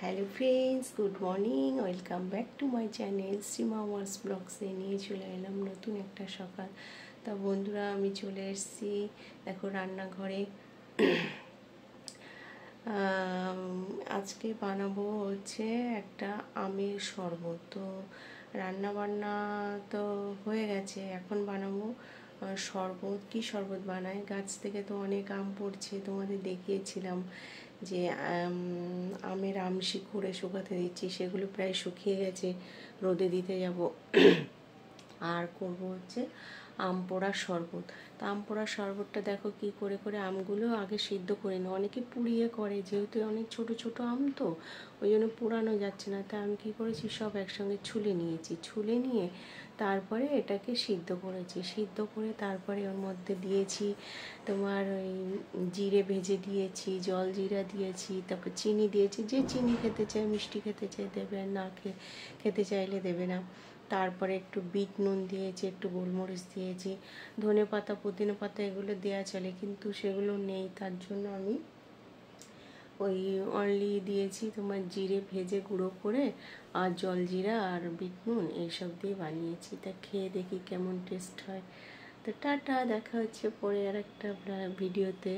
Hello friends, good morning. Welcome back to my channel Shrima ওয়ার্স ব্লগসে। নিয়ে চলে এলাম নতুন একটা সকাল। তা বন্ধুরা, আমি চলে এসেছি দেখো রান্নাঘরে। আজকে বানাবো হচ্ছে একটা আমের শরবত। তো রান্না বান্না তো হয়ে গেছে, এখন বানাবো শরবত। কি শরবত বানায়, গাছ থেকে তো অনেক আম পড়ছে, তোমাদের দেখিয়েছিলাম যে আমের আমশি করে শুকাতে দিচ্ছি, সেগুলো প্রায় শুকিয়ে গেছে, রোদে দিতে যাব। আর করব হচ্ছে আম পোড়ার শরবত। তা আম পোড়ার শরবতটা দেখো কি করে করে আমগুলো আগে সিদ্ধ করে নিই। অনেকে পুড়িয়ে করে, যেহেতু অনেক ছোট ছোট আম তো ওই জন্য পোড়ানো যাচ্ছে না। তা আমি কী করেছি, সব একসঙ্গে ছুলে নিয়েছি। ছুলে নিয়ে তারপরে এটাকে সিদ্ধ করেছি। সিদ্ধ করে তারপরে ওর মধ্যে দিয়েছি তোমার ওই জিরে ভেজে দিয়েছি, জল জিরা দিয়েছি, তারপর চিনি দিয়েছি। যে চিনি খেতে চায়, মিষ্টি খেতে চায় দেবে, আর না খেতে চাইলে দেবে না। তারপরে একটু বিট নুন দিয়েছি, একটু গোলমরিচ দিয়েছি, ধনে পাতা পুদিনা পাতা এগুলো দেওয়া চলে, কিন্তু সেগুলো নেই। তার জন্য আমি ওই অনলি দিয়েছি তোমার জিরে ভেজে গুঁড়ো করে, আর জল জিরা আর বিট নুন এইসব দিয়ে বানিয়েছি। তা খেয়ে দেখি কেমন টেস্ট হয়। তো টাটা, দেখা হচ্ছে পরে আর একটা ভিডিওতে।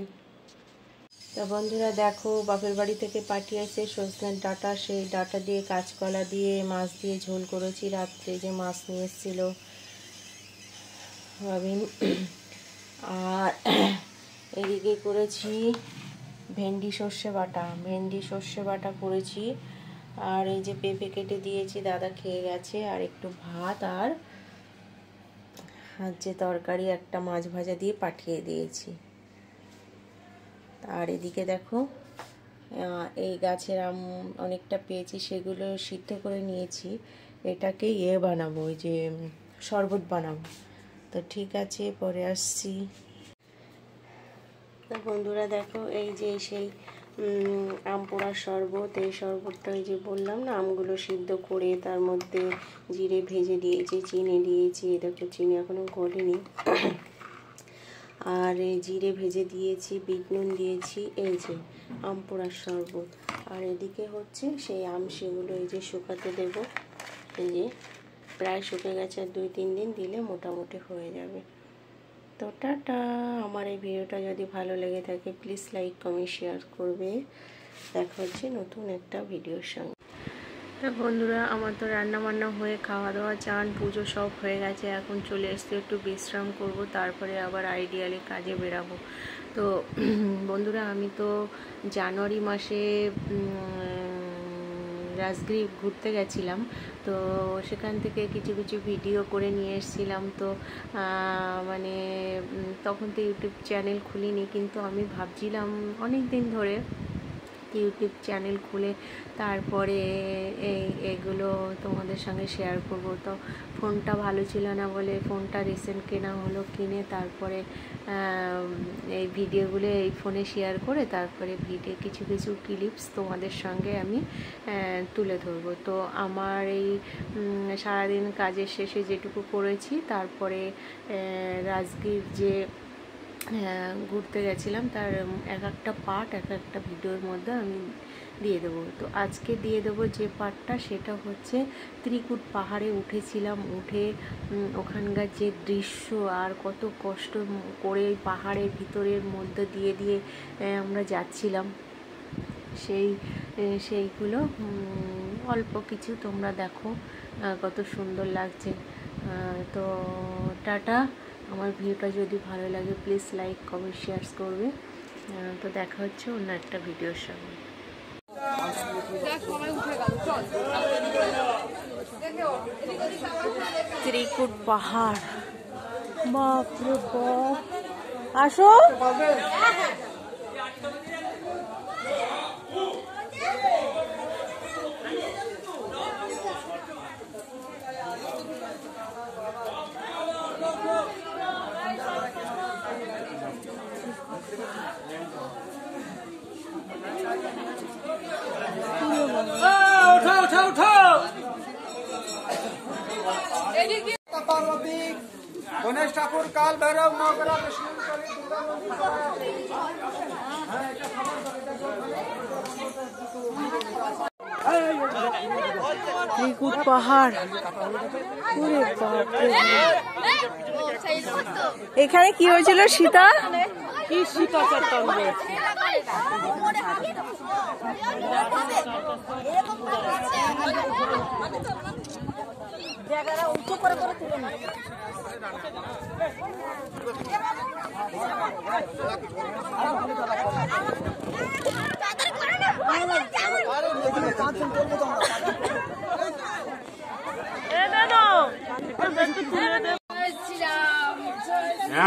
তা বন্ধুরা দেখো, বাপের বাড়ি থেকে পাঠিয়ে আসে সজনের ডাঁটা, সেই ডাঁটা দিয়ে কাঁচকলা দিয়ে মাছ দিয়ে ঝোল করেছি। রাত্রে যে মাছ নিয়ে এসেছিল ভাবিন। আর এদিকে করেছি ভেন্ডি সর্ষে বাটা করেছি। আর এই যে পেঁপে কেটে দিয়েছি, দাদা খেয়ে গেছে। আর একটু ভাত আর যে তরকারি একটা মাছ ভাজা দিয়ে পাঠিয়ে দিয়েছি। আর এদিকে দেখো, এই গাছের আম অনেকটা পেয়েছি, সেগুলো সিদ্ধ করে নিয়েছি। এটাকে বানাবো, ওই যে শরবত বানাবো। তো ঠিক আছে, পরে আসছি। তো বন্ধুরা দেখো, এই যে সেই আম পোড়ার শরবত। এই শরবতটা ওই যে বললাম না, আমগুলো সিদ্ধ করে তার মধ্যে জিরে ভেজে দিয়েছি, চিনি দিয়েছি। দেখো চিনি এখনো গলেনি। আর জিরে ভেজে দিয়েছি, বিট নুন দিয়েছি। এই যে আম পোড়ার শরবত। আর এদিকে হচ্ছে সেই আম, সেগুলো এই যে শুকাতে দেব। এই যে প্রায় শুকে গেছে, আর 2-3 দিন দিলে মোটামুটি হয়ে যাবে। তো টাটা। আমার এই ভিডিওটা যদি ভালো লেগে থাকে প্লিজ লাইক কমেন্ট শেয়ার করবে। দেখা হচ্ছে নতুন একটা ভিডিওর সঙ্গে। তো বন্ধুরা, আমার তো রান্না বান্না হয়ে খাওয়া দাওয়া চান পুজো সব হয়ে গেছে। এখন চলে এসে একটু বিশ্রাম করব, তারপরে আবার আইডিয়ালি কাজে বেরাবো। তো বন্ধুরা, আমি তো জানুয়ারি মাসে রাজগির ঘুরতে গেছিলাম। তো সেখান থেকে কিছু কিছু ভিডিও করে নিয়ে এসেছিলাম। তো মানে তখন তো ইউটিউব চ্যানেল খুলিনি, কিন্তু আমি ভাবছিলাম অনেক দিন ধরে ইউটিউব চ্যানেল খুলে তারপরে এগুলো তোমাদের সঙ্গে শেয়ার করব। তো ফোনটা ভালো ছিল না বলে ফোনটা রিসেন্ট কেনা হলো, কিনে তারপরে এই ভিডিওগুলো এই ফোনে শেয়ার করে তারপরে ভিডিও কিছু কিছু ক্লিপস তোমাদের সঙ্গে আমি তুলে ধরবো। তো আমার এই সারাদিন কাজের শেষে যেটুকু করেছি, তারপরে রাজগীর যে ঘুরতে গেছিলাম তার এক একটা পার্ট এক একটা ভিডিওর মধ্যে আমি দিয়ে দেবো। তো আজকে দিয়ে দেবো যে পার্টটা, সেটা হচ্ছে ত্রিকুট পাহাড়ে উঠেছিলাম। উঠে ওখানকার যে দৃশ্য, আর কত কষ্ট করে পাহাড়ের ভিতরের মধ্যে দিয়ে দিয়ে আমরা যাচ্ছিলাম, সেইগুলো অল্প কিছু তোমরা দেখো, কত সুন্দর লাগছে। তো টাটা। আমার ভিডিওটা যদি ভালো লাগে প্লিজ লাইক কমেন্ট শেয়ার করবে। তো দেখা হচ্ছে অন্য একটা ভিডিওর সঙ্গে। ত্রিকুট পাহাড়, বাপরে বাপ। আসো। गणेश ठाकुर काल भैरव नवग्रह विष्णु ত্রিকুট পাহাড়, ওরে বাপরে। এখানে কি হয়েছিল সীতা? কি সীতা চত্বর হয়েছে?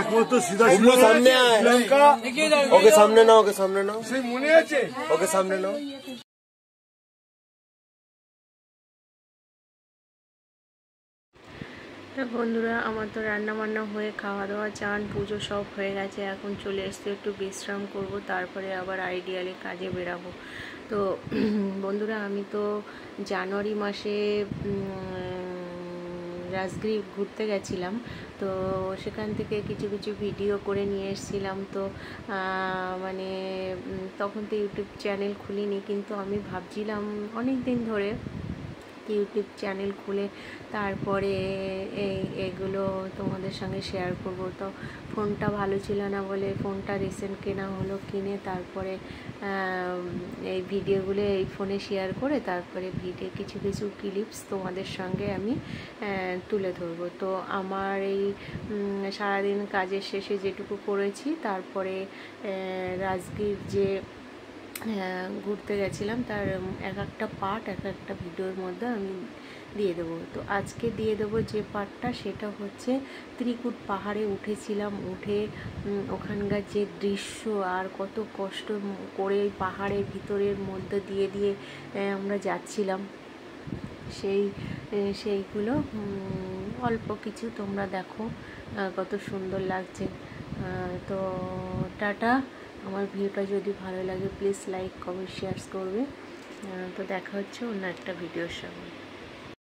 একমাত্র সিধা সামনে ওকে সামনে নাও, ওকে সামনে নাও, সেই মনে আছে, ওকে সামনে নাও। তো বন্ধুরা, আমার তো রান্না বান্না হয়ে খাওয়া দাওয়া চান পুজো সব হয়ে গেছে। এখন চলে এসছি একটু বিশ্রাম করব, তারপরে আবার আইডিয়ালে কাজে বেরাবো। তো বন্ধুরা, আমি তো জানুয়ারি মাসে রাজগির ঘুরতে গেছিলাম। তো সেখান থেকে কিছু কিছু ভিডিও করে নিয়ে এসেছিলাম। তো মানে তখন তো ইউটিউব চ্যানেল খুলিনি, কিন্তু আমি ভাবছিলাম অনেক দিন ধরে ইউটিউব চ্যানেল খুলে তারপরে এগুলো তোমাদের সঙ্গে শেয়ার করব। তো ফোনটা ভালো ছিল না বলে ফোনটা রিসেন্ট কেনা হলো, কিনে তারপরে এই ভিডিওগুলো এই ফোনে শেয়ার করে তারপরে ভিডিও কিছু কিছু ক্লিপস তোমাদের সঙ্গে আমি তুলে ধরবো। তো আমার এই সারাদিন কাজের শেষে যেটুকু করেছি, তারপরে রাজগীর যে ঘুরতে গেছিলাম তার এক একটা পার্ট এক একটা ভিডিওর মধ্যে আমি দিয়ে দেবো। তো আজকে দিয়ে দেবো যে পার্টটা, সেটা হচ্ছে ত্রিকুট পাহাড়ে উঠেছিলাম, উঠে ওখানকার যে দৃশ্য আর কত কষ্ট করে ওই পাহাড়ের ভিতরের মধ্যে দিয়ে দিয়ে আমরা যাচ্ছিলাম, সেইগুলো অল্প কিছু তোমরা দেখো কত সুন্দর লাগছে। তো টাটা। আমার ভিডিওটা যদি ভালো লাগে প্লিজ লাইক কমেন্ট শেয়ার করবে। তো দেখা হচ্ছে অন্য একটা ভিডিওর সঙ্গে।